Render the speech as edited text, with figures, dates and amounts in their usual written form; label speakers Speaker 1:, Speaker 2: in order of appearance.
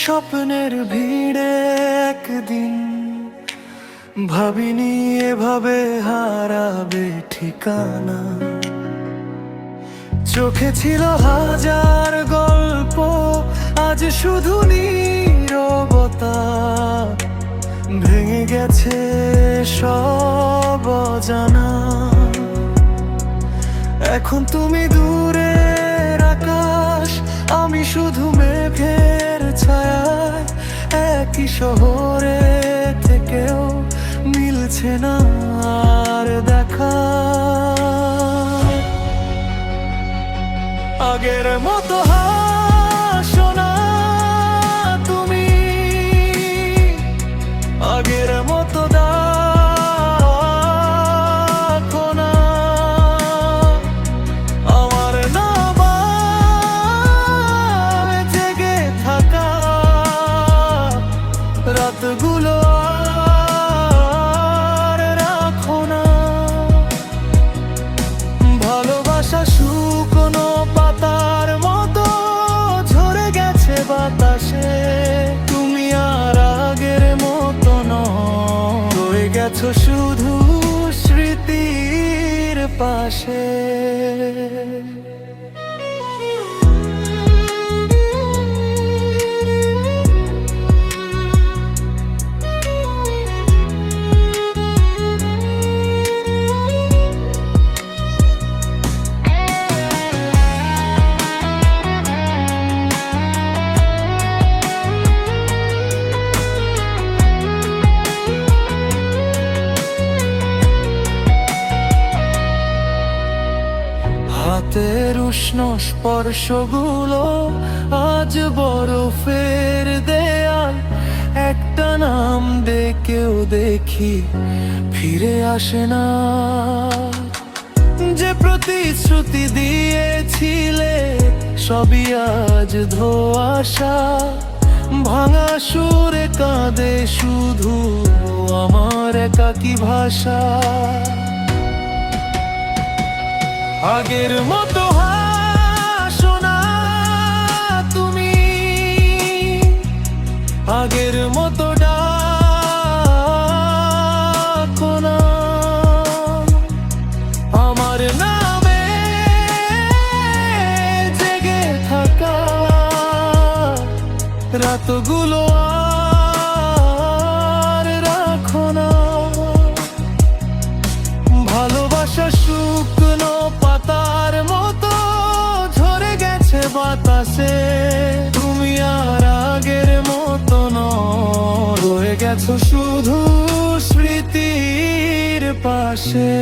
Speaker 1: স্বপ্নের ভিড়ে একদিন ভাবিনি এভাবে হারাবে ঠিকানা। চোখে ছিল হাজার গল্প, আজ শুধু নীরবতা। ভেঙে গেছে সব অজানা। এখন তুমি দূরের আকাশ, আমি শুধু মেঘের ছায়ায়। একই শহরে থেকেও মিলছে না আর দেখা। আগের মতো হাসো না তুমি, আগের মতো দেখো না। আমার নাম জেগে থাকা রাতগুলো আর রাখো না। ভালোবাসা শুকনো পাতার মতো ঝরে গেছে বাতাসে। তুমি আর আগের মতো নও, রয়ে গেছো শুধু স্মৃতির পাশে। হাতের উষ্ণ স্পর্শগুলো আজ বরফের দেয়াল। একটা নাম ডেকেও দেখি ফিরে আসে না। যে প্রতিশ্রুতি দিয়েছিলে সবই আজ ধোঁয়াশা। ভাঙা সুরে কাঁদে শুধু আমার একাকী ভাষা। আগের মতো হাসো না তুমি, আগের মতো ডাকো না। আমার নামে জেগে থাকা রাতগুলো আর রাখো না। ভালোবাসা শুকনো পাতার মতো ঝরে গেছে বাতাসে। তুমি আর আগের মতো নও, রয়ে গেছো শুধু স্মৃতির পাশে।